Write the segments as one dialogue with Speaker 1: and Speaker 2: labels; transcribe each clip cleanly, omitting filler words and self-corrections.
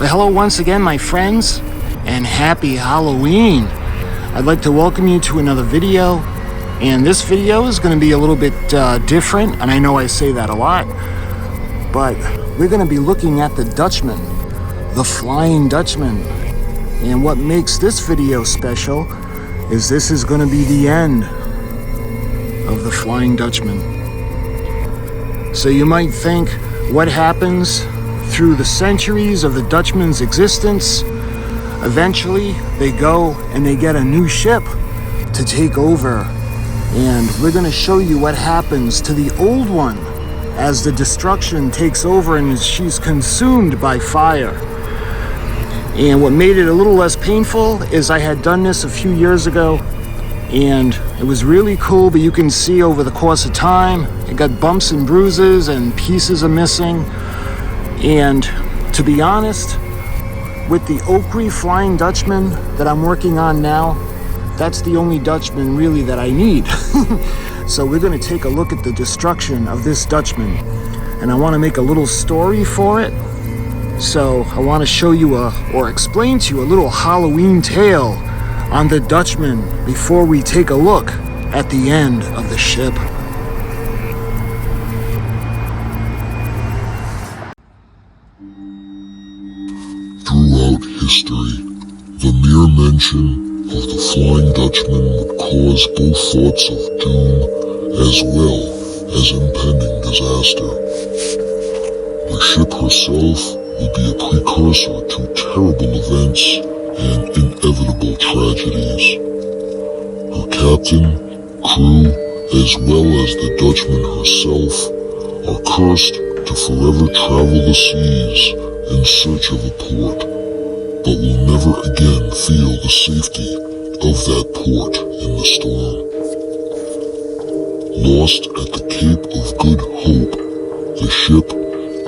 Speaker 1: Well, hello once again, my friends, and happy Halloween. I'd like to welcome you to another video, and this video is going to be a little bit different, and I know I say that a lot, but we're going to be looking at the Dutchman, the Flying Dutchman. And what makes this video special is this is going to be the end of the Flying Dutchman. So you might think, what happens through the centuries of the Dutchman's existence? Eventually, they go and they get a new ship to take over. And we're going to show you what happens to the old one as the destruction takes over and she's consumed by fire. And what made it a little less painful is I had done this a few years ago, and it was really cool, but you can see over the course of time, it got bumps and bruises and pieces are missing. And to be honest, with the Oakley Flying Dutchman that I'm working on now, that's the only Dutchman really that I need. So we're going to take a look at the destruction of this Dutchman, and I want to make a little story for it. So I want to show you or explain to you a little Halloween tale on the Dutchman before we take a look at the end of the ship.
Speaker 2: Throughout history, the mere mention of the Flying Dutchman would cause both thoughts of doom as well as impending disaster. The ship herself would be a precursor to terrible events and inevitable tragedies. Her captain, crew, as well as the Dutchman herself are cursed to forever travel the seas in search of a port, but will never again feel the safety of that port in the storm. Lost at the Cape of Good Hope, the ship,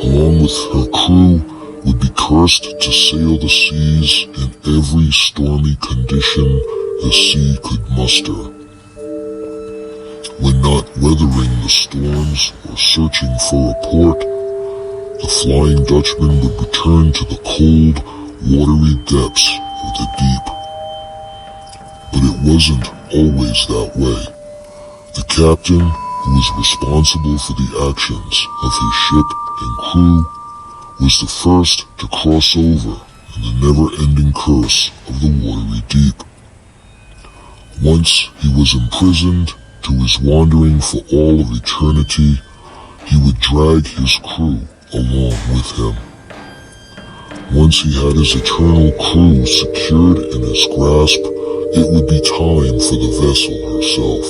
Speaker 2: along with her crew, would be cursed to sail the seas in every stormy condition the sea could muster. When not weathering the storms or searching for a port, the Flying Dutchman would return to the cold, watery depths of the deep. But it wasn't always that way. The captain, who was responsible for the actions of his ship and crew, was the first to cross over in the never-ending curse of the watery deep. Once he was imprisoned to his wandering for all of eternity, he would drag his crew along with him. Once he had his eternal crew secured in his grasp, it would be time for the vessel herself.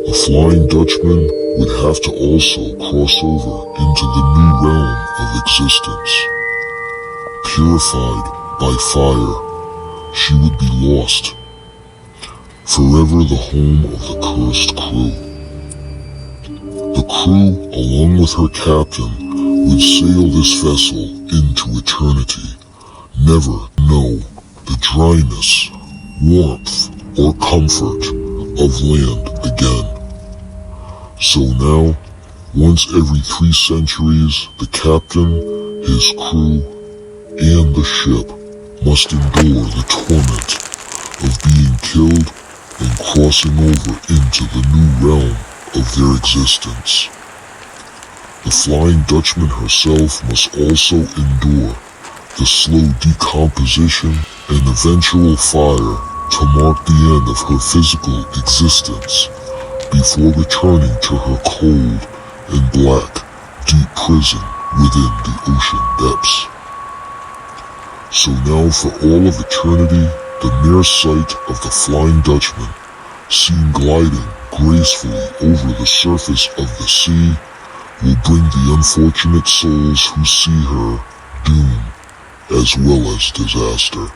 Speaker 2: The Flying Dutchman would have to also cross over into the new realm of existence. Purified by fire, she would be lost, forever the home of the cursed crew. The crew, along with her captain, would sail this vessel into eternity, never know the dryness, warmth, or comfort of land again. So now, once every 3 centuries, the captain, his crew, and the ship must endure the torment of being killed and crossing over into the new realm of their existence. The Flying Dutchman herself must also endure the slow decomposition and eventual fire to mark the end of her physical existence before returning to her cold and black, deep prison within the ocean depths. So now for all of eternity, the mere sight of the Flying Dutchman, seen gliding gracefully over the surface of the sea, will bring the unfortunate souls who see her doom as well as disaster.